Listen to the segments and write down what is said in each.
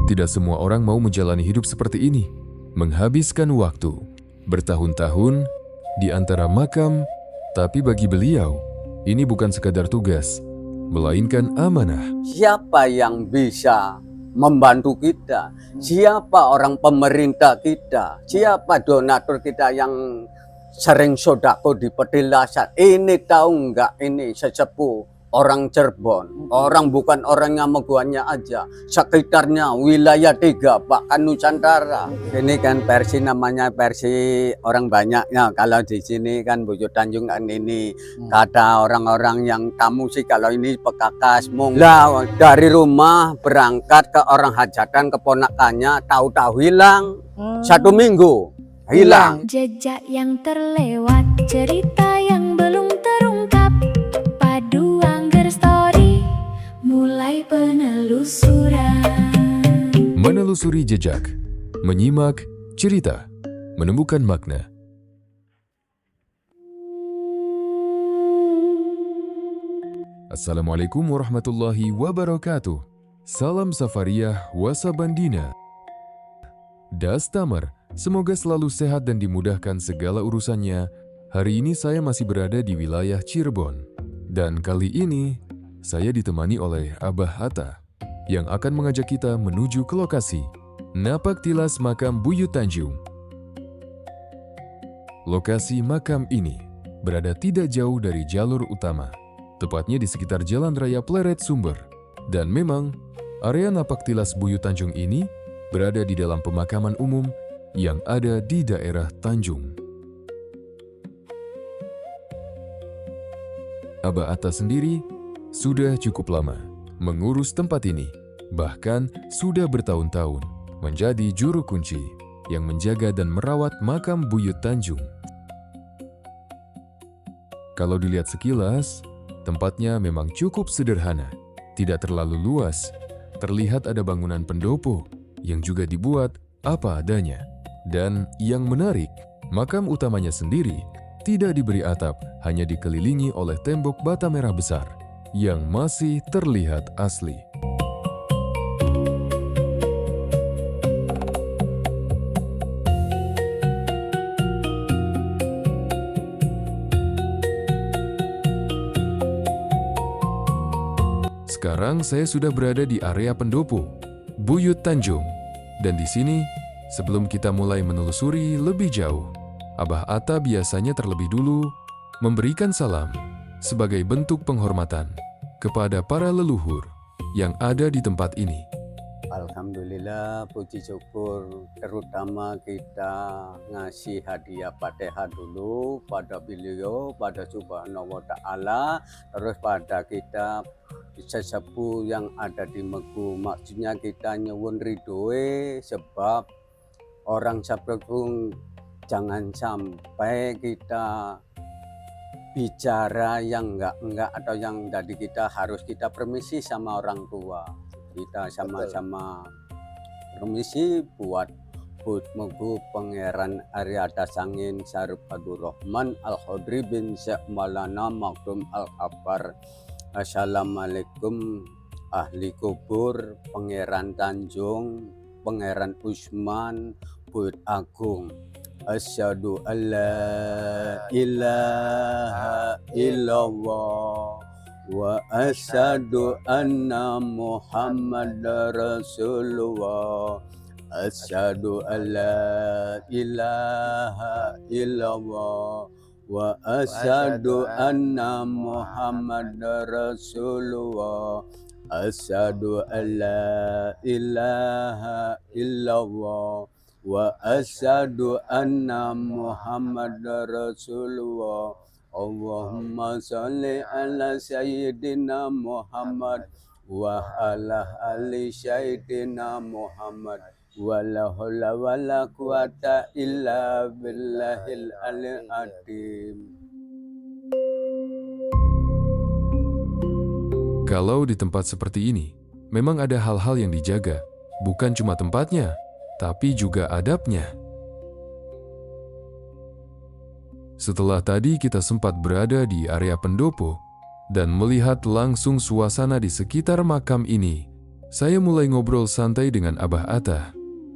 Tidak semua orang mau menjalani hidup seperti ini, menghabiskan waktu bertahun-tahun di antara makam, tapi bagi beliau, ini bukan sekadar tugas, melainkan amanah. Siapa yang bisa membantu kita? Siapa orang pemerintah kita? Siapa donatur kita yang sering sodako di petilasan? Ini tahu enggak, ini sesepuh orang Cirebon, orang bukan orangnya Meguannya aja, sekitarnya wilayah 3 bahkan Nusantara. Ini kan versi namanya versi orang banyaknya. Kalau di sini kan Buyut Tanjung kan ini kata orang-orang yang tamu sih kalau ini pekakas mung. Lah dari rumah berangkat ke orang hajatan keponakannya tahu-tahu hilang 1 minggu hilang. Jejak yang terlewat, cerita yang belum terungkap, padu Angger Story, mulai penelusuran. Menelusuri jejak, menyimak cerita, menemukan makna. Assalamualaikum warahmatullahi wabarakatuh. Salam Safariyah Wasabandina. Das Tamar, semoga selalu sehat dan dimudahkan segala urusannya. Hari ini saya masih berada di wilayah Cirebon. Dan kali ini, saya ditemani oleh Abah Hatta yang akan mengajak kita menuju ke lokasi Napak Tilas Makam Buyut Tanjung. Lokasi makam ini berada tidak jauh dari jalur utama, tepatnya di sekitar Jalan Raya Pleret Sumber. Dan memang, area Napak Tilas Buyut Tanjung ini berada di dalam pemakaman umum yang ada di daerah Tanjung. Abah Hatta sendiri sudah cukup lama mengurus tempat ini, bahkan sudah bertahun-tahun menjadi juru kunci yang menjaga dan merawat makam Buyut Tanjung. Kalau dilihat sekilas, tempatnya memang cukup sederhana, tidak terlalu luas. Terlihat ada bangunan pendopo yang juga dibuat apa adanya. Dan yang menarik, makam utamanya sendiri tidak diberi atap, hanya dikelilingi oleh tembok bata merah besar yang masih terlihat asli. Sekarang saya sudah berada di area pendopo Buyut Tanjung. Dan di sini, sebelum kita mulai menelusuri lebih jauh, Abah Hatta biasanya terlebih dulu memberikan salam sebagai bentuk penghormatan kepada para leluhur yang ada di tempat ini. Alhamdulillah, puji syukur, terutama kita ngasih hadiah Fatihah dulu pada beliau, pada Subhanahu wa Ta'ala, terus pada kita sesepuh yang ada di Megu. Maksudnya kita nyuwun ridhoe, sebab orang seperti jangan sampai kita bicara yang enggak atau yang dari kita harus kita permisi sama orang tua. Kita sama-sama permisi buat Megu Pangeran Arya Dasangin Syarif Abdurrahman Al-Khodri bin Syekh Maulana Makdum Al-Khabar. Assalamualaikum ahli kubur, Pangeran Tanjung, Pangeran Usman, Buyut Agung. Asyhadu alla ilaha illallah wa asyhadu anna Muhammadar Rasulullah. Asyhadu alla ilaha illallah wa asyhadu anna Muhammadar Rasulullah. Asyhadu alla ilaha illallah wa asyhadu anna Muhammadar Rasulullah. Allahumma sholli ala sayyidina Muhammad wa ala ali sayyidina Muhammad. Wala haula wala quwata illa billahil aliyil azim. Kalau di tempat seperti ini, memang ada hal-hal yang dijaga, bukan cuma tempatnya, tapi juga adabnya. Setelah tadi kita sempat berada di area pendopo dan melihat langsung suasana di sekitar makam ini, saya mulai ngobrol santai dengan Abah Atta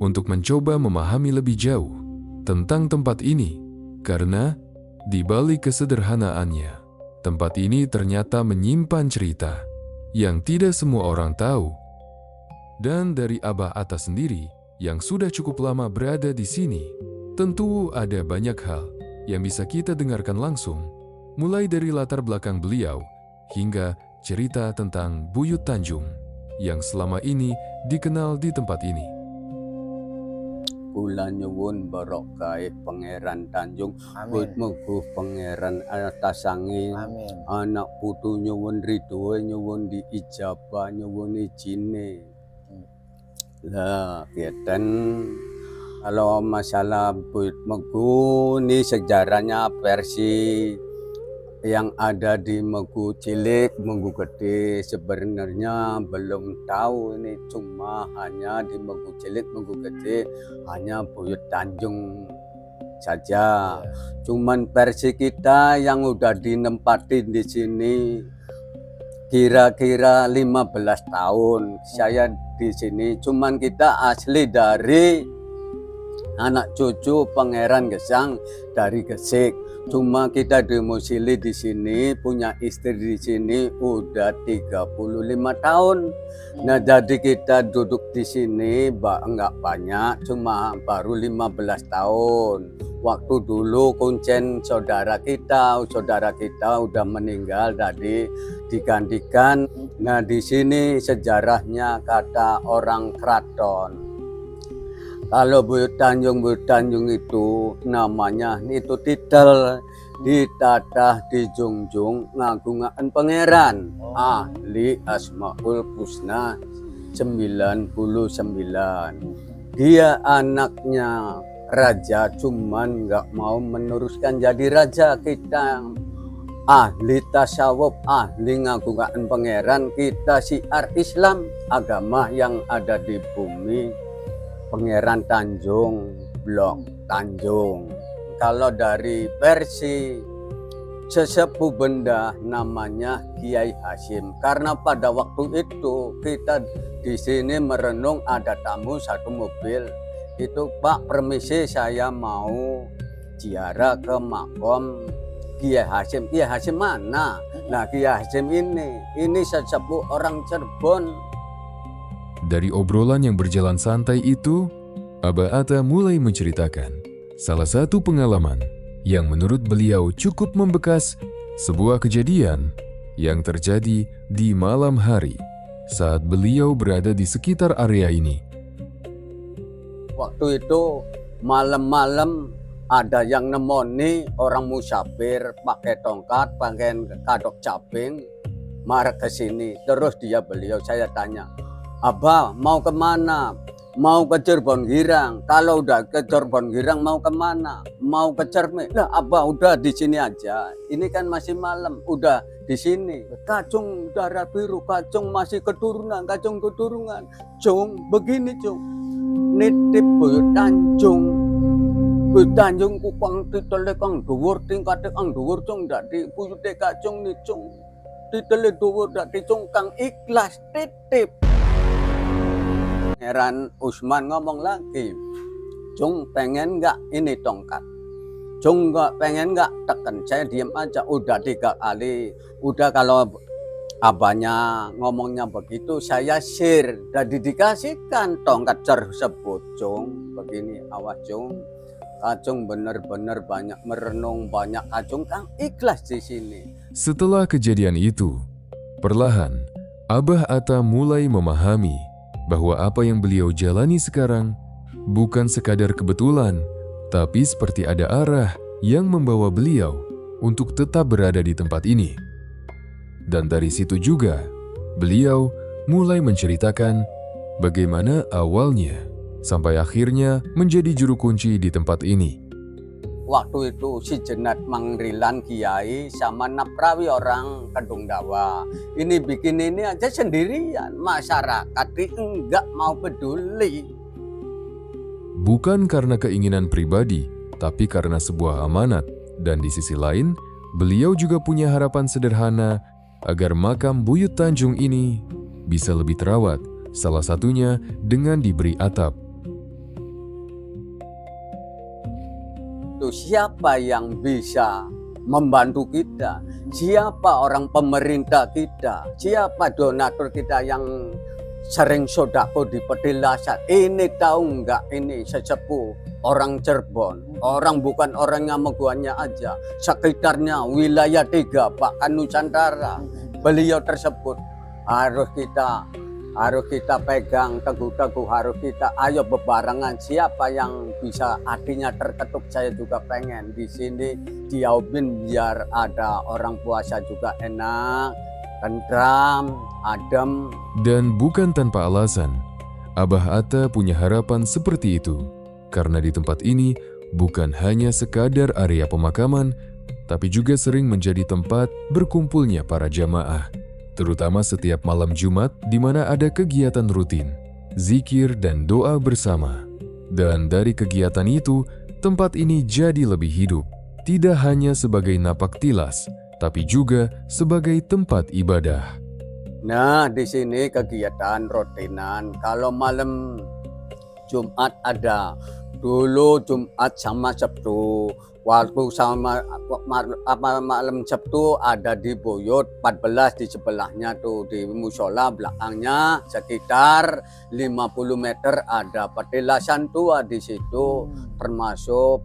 untuk mencoba memahami lebih jauh tentang tempat ini, karena di balik kesederhanaannya, tempat ini ternyata menyimpan cerita yang tidak semua orang tahu. Dan dari Abah Atta sendiri yang sudah cukup lama berada di sini, tentu ada banyak hal yang bisa kita dengarkan langsung, mulai dari latar belakang beliau hingga cerita tentang Buyut Tanjung yang selama ini dikenal di tempat ini. Kula nyuwun barokah Pangeran Tanjung, Amin. mugi Pangeran atas angin. Amin. Anak putu nyuwun ridho, nyuwun diijabah, nyuwun izine. Lah, kieten kalau masalah Buyut Megu ini sejarahnya versi yang ada di Megu cilik, Megu gede sebenarnya belum tahu ini, cuma hanya di Megu cilik, Megu gede hanya Buyut Tanjung saja. Cuman versi kita yang udah dinempatin di sini kira-kira 15 tahun saya di sini. Cuman kita asli dari anak cucu Pangeran Gesang dari Gesik. Cuma kita domisili di sini, punya istri di sini udah 35 tahun. Nah, jadi kita duduk di sini enggak banyak, cuma baru 15 tahun. Waktu dulu kuncen saudara kita udah meninggal, jadi digantikan. Nah, di sini sejarahnya kata orang keraton. Kalau Buyut Tanjung itu namanya itu titel ditatah dijunjung ngagungan pangeran ahli Asmaul Husna 99. Dia anaknya raja, cuman nggak mau meneruskan jadi raja. Kita ahli tasawuf, ahli ngagungan pangeran, kita syiar Islam, agama yang ada di bumi Pangeran Tanjung, Blok Tanjung. Kalau dari versi sesepuh benda namanya Kiai Hasyim, karena pada waktu itu kita di sini merenung ada tamu satu mobil. Itu, Pak, permisi saya mau ziarah ke makom Kiai Hasyim. Kiai Hasyim mana? Nah, Kiai Hasyim ini sesepuh orang Cirebon. Dari obrolan yang berjalan santai itu, Abah Atta mulai menceritakan salah satu pengalaman yang menurut beliau cukup membekas, sebuah kejadian yang terjadi di malam hari saat beliau berada di sekitar area ini. Waktu itu malam-malam ada yang nemoni orang musafir pakai tongkat, pakai kadok caping, marah ke sini. Terus beliau saya tanya, Abah mau kemana? Mau ke Cirebon Girang. Kalau udah ke Cirebon Girang mau kemana? Mau ke Cermek. Lah, Abah udah di sini aja. Ini kan masih malam, udah di sini. Kacung darah biru, kacung masih keturunan, kacung keturunan. Cung, begini cung. Nitip Buyut Tanjung. Buyut Tanjung kupang titele kang dhuwur, tingkate kang dhuwur cung, ndak di buyute kacung ni cung. Titele dhuwur ndak di cung, kang ikhlas titip. Pangeran Usman ngomong lagi, Cung pengen nggak ini tongkat? Cung nggak pengen nggak? Tekan, saya diam aja. Udah 3 kali. Udah kalau abahnya ngomongnya begitu, saya share. Dan dikasihkan tongkat tersebut. Cung, begini, awas Cung. Kacung bener-bener banyak merenung, banyak kacung kang ikhlas di sini. Setelah kejadian itu, perlahan Abah Atta mulai memahami bahwa apa yang beliau jalani sekarang bukan sekadar kebetulan, tapi seperti ada arah yang membawa beliau untuk tetap berada di tempat ini. Dan dari situ juga, beliau mulai menceritakan bagaimana awalnya sampai akhirnya menjadi juru kunci di tempat ini. Waktu itu si Jenat Mangrilan Kiai sama Naprawi orang Kedung Dawa. Ini bikin ini aja sendirian. Masyarakat enggak mau peduli. Bukan karena keinginan pribadi, tapi karena sebuah amanat. Dan di sisi lain, beliau juga punya harapan sederhana agar makam Buyut Tanjung ini bisa lebih terawat salah satunya dengan diberi atap. Itu siapa yang bisa membantu kita? Siapa orang pemerintah kita? Siapa donatur kita yang sering sodako di petilasan? Ini tahu nggak, ini sesepuh orang Cirebon, orang bukan orang Ngameguannya aja, sekitarnya wilayah 3 bahkan Nusantara. Beliau tersebut harus kita pegang teguh-teguh, harus kita ayo bebarengan. Siapa yang bisa hatinya terketuk, saya juga pengen di sini diaubin biar ada orang puasa juga enak, tentram, adem. Dan bukan tanpa alasan, Abah Atta punya harapan seperti itu. Karena di tempat ini bukan hanya sekadar area pemakaman, tapi juga sering menjadi tempat berkumpulnya para jamaah. Terutama setiap malam Jumat di mana ada kegiatan rutin, zikir dan doa bersama. Dan dari kegiatan itu, tempat ini jadi lebih hidup. Tidak hanya sebagai napak tilas, tapi juga sebagai tempat ibadah. Nah, di sini kegiatan rutinan. Kalau malam Jumat ada. Dulu Jumat sama Sabtu. Waktu sama malam Sabtu ada di Boyot 14 di sebelahnya tuh, di musola belakangnya sekitar 50 meter ada petilasan tua di situ, termasuk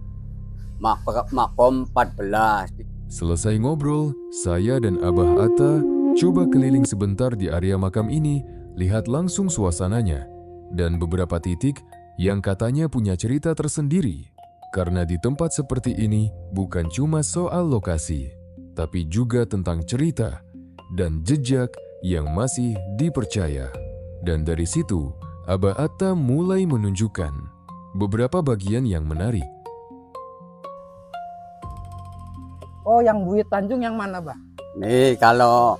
makom 14. Selesai ngobrol, saya dan Abah Atta coba keliling sebentar di area makam ini, lihat langsung suasananya, dan beberapa titik yang katanya punya cerita tersendiri. Karena di tempat seperti ini bukan cuma soal lokasi, tapi juga tentang cerita dan jejak yang masih dipercaya. Dan dari situ, Abah Atta mulai menunjukkan beberapa bagian yang menarik. Oh, yang Buyut Tanjung yang mana, Bah? Nih kalau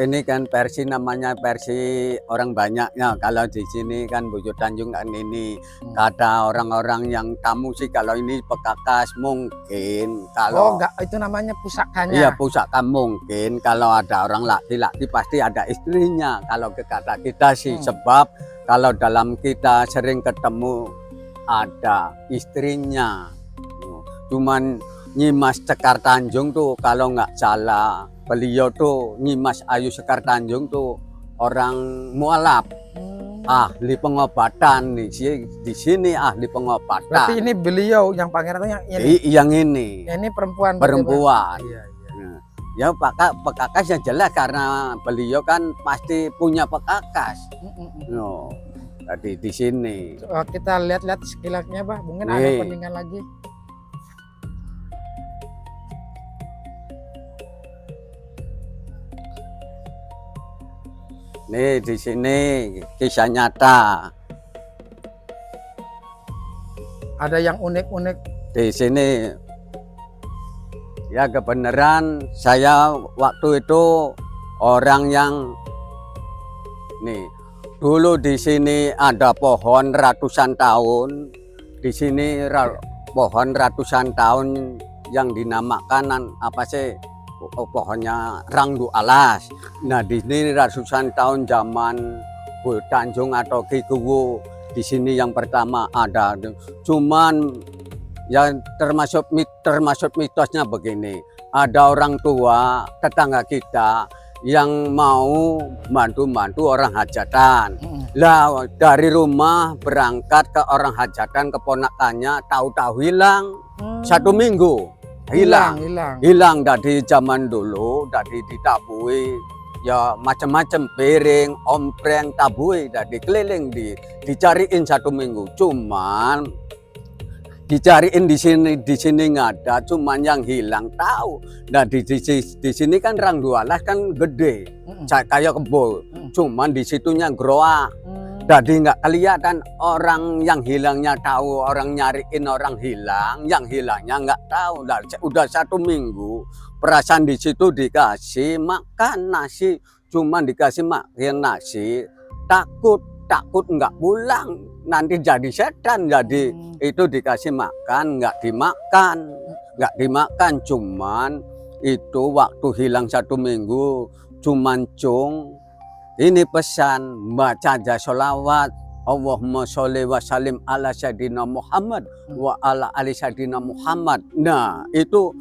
ini kan versi namanya versi orang banyaknya. Kalau di sini kan Buyut Tanjung kan ini kata orang-orang yang tamu sih, kalau ini Pekakas mungkin. Kalau Oh, enggak, itu namanya pusakanya. iya pusaka mungkin. Kalau ada orang laki-laki pasti ada istrinya. Kalau ke kata kita sih, sebab kalau dalam kita sering ketemu ada istrinya. Cuman Nyimas Sekar Tanjung tuh kalau nggak salah, beliau tuh Nyimas Ayu Sekar Tanjung tuh orang mualaf, ahli pengobatan nih. Di sini ahli pengobatan. Berarti ini beliau yang pangeran itu yang ini. Yang ini. Ini perempuan. Perempuan. Iya, iya. Ya Pekakas yang jelas karena beliau kan pasti punya Pekakas. No, tadi di sini. Kita lihat-lihat sekilasnya, Bah. Mungkin ada Nih. pendingan lagi. Nih di sini kisah nyata. Ada yang unik-unik. Di sini ya kebenaran saya waktu itu orang yang nih dulu di sini ada pohon ratusan tahun. Di sini pohon ratusan tahun yang dinamakan apa sih? Pohonnya Rangdu Alas. Nah di sini ratusan tahun zaman Buyut Tanjung atau Ki Kuwu. Di sini yang pertama ada. Cuman yang termasuk mitosnya begini. Ada orang tua tetangga kita yang mau bantu orang hajatan. Lah dari rumah berangkat ke orang hajatan, keponakannya tahu-tahu hilang 1 minggu. Hilang dari zaman dulu, dari ditabui ya macam-macam, piring, ompreng, tabui, dari keliling dicariin 1 minggu. Cuman dicariin di sini nggak ada, cuman yang hilang tahu. Nah di sini kan Rangdu Alas kan gede, kayak kebo, cuman di situnya groak. Jadi nggak kelihatan orang yang hilangnya tahu, orang nyariin orang hilang, yang hilangnya nggak tahu. Nah, udah 1 minggu, perasaan di situ dikasih makan nasi, cuman dikasih makan nasi, takut nggak pulang, nanti jadi setan. Jadi itu dikasih makan, nggak dimakan, cuman itu waktu hilang 1 minggu, cuman cung Ini pesan baca aja sholawat. Allahumma sholli wa salim ala sayyidina Muhammad wa ala ali sayyidina Muhammad. Nah, itu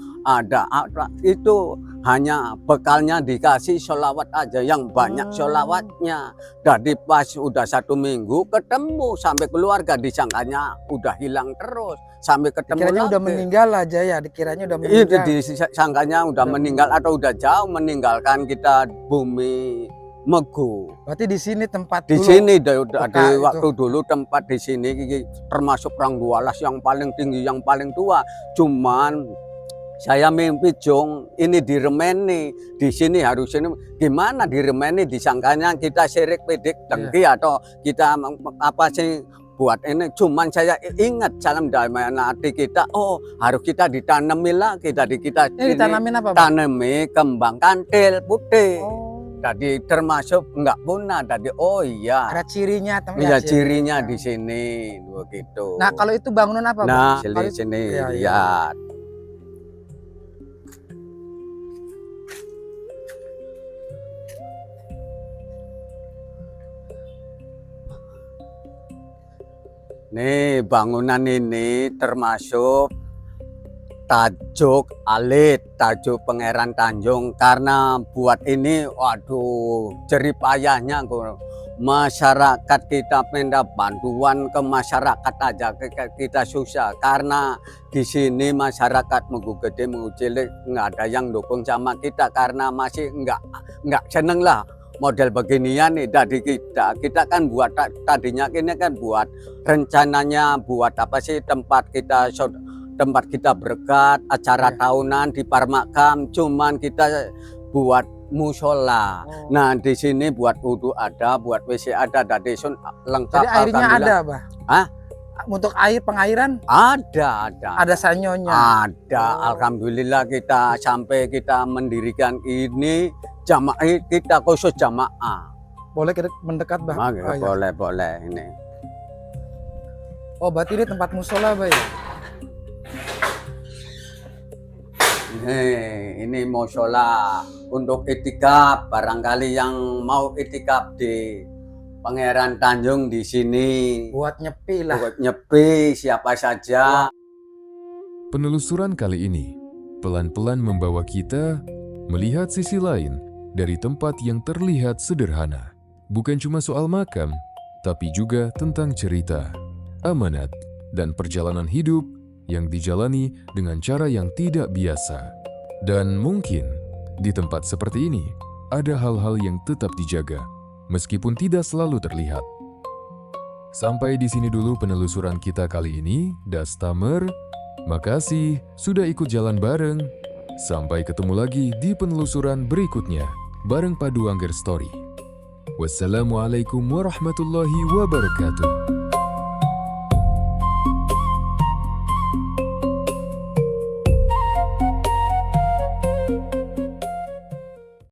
itu hanya bekalnya dikasih sholawat aja yang banyak sholawatnya. Dari pas udah 1 minggu ketemu sampai keluarga disangkanya udah hilang terus sampai ketemu Dikiranya lagi. udah meninggal aja ya, dikiranya udah Itu meninggal. disangkanya udah meninggal atau udah jauh meninggalkan kita bumi Megu. Berarti di sini tempat Di dulu. sini ada itu. waktu dulu tempat di sini termasuk Rang Dualas yang paling tinggi, yang paling tua. Cuman saya mimpi Jong ini diremeni di sini harus ini gimana diremeni disangkanya kita syirik pedik dengki atau kita apa sih buat ini. Cuman saya ingat dalam hati kita, oh harus kita ditanami lagi tadi kita Ini ditanamin apa, Bang? tanami kembang kantil putih. Oh, Tadi termasuk enggak punah tadi. Oh iya. ada cirinya teman. Iya cirinya di sini begitu. Nah, kalau itu bangunan apa, Bang? Nah, Kalau di itu- sini Iya, iya. lihat. Nih bangunan ini termasuk tajuk alit, tajuk Pangeran Tanjung. Karena buat ini, waduh, jeripayahnya masyarakat kita minta bantuan ke masyarakat aja kita susah. Karena di sini masyarakat Megu Gede, Megu Cilik nggak ada yang dukung sama kita karena masih nggak seneng lah model beginian nih dari kita kan buat tadinya ini kan buat rencananya buat apa sih tempat kita berkat acara tahunan di Parmakam, cuman kita buat musola. Oh. Nah di sini buat wudhu ada, buat WC ada, dari sun lengkap. Jadi airnya ada, alhamdulillah. Bah? Hah? Untuk air pengairan Ada. ada sanyonya. Ada, Oh. alhamdulillah kita sampai kita mendirikan ini jamaah kita khusus jamaah. Boleh kita mendekat, Bah? Maka, Oh, iya. boleh ini. Oh, berarti ini tempat musola, Bah ya? Ini musola untuk itikaf, barangkali yang mau itikaf di Pangeran Tanjung di sini. Buat nyepi lah. Buat nyepi siapa saja. Penelusuran kali ini pelan-pelan membawa kita melihat sisi lain dari tempat yang terlihat sederhana. Bukan cuma soal makam, tapi juga tentang cerita, amanat, dan perjalanan hidup yang dijalani dengan cara yang tidak biasa. Dan mungkin di tempat seperti ini ada hal-hal yang tetap dijaga, meskipun tidak selalu terlihat. Sampai di sini dulu penelusuran kita kali ini, Dastamer. Makasih sudah ikut jalan bareng. Sampai ketemu lagi di penelusuran berikutnya bareng Paduangger Story. Wassalamualaikum warahmatullahi wabarakatuh.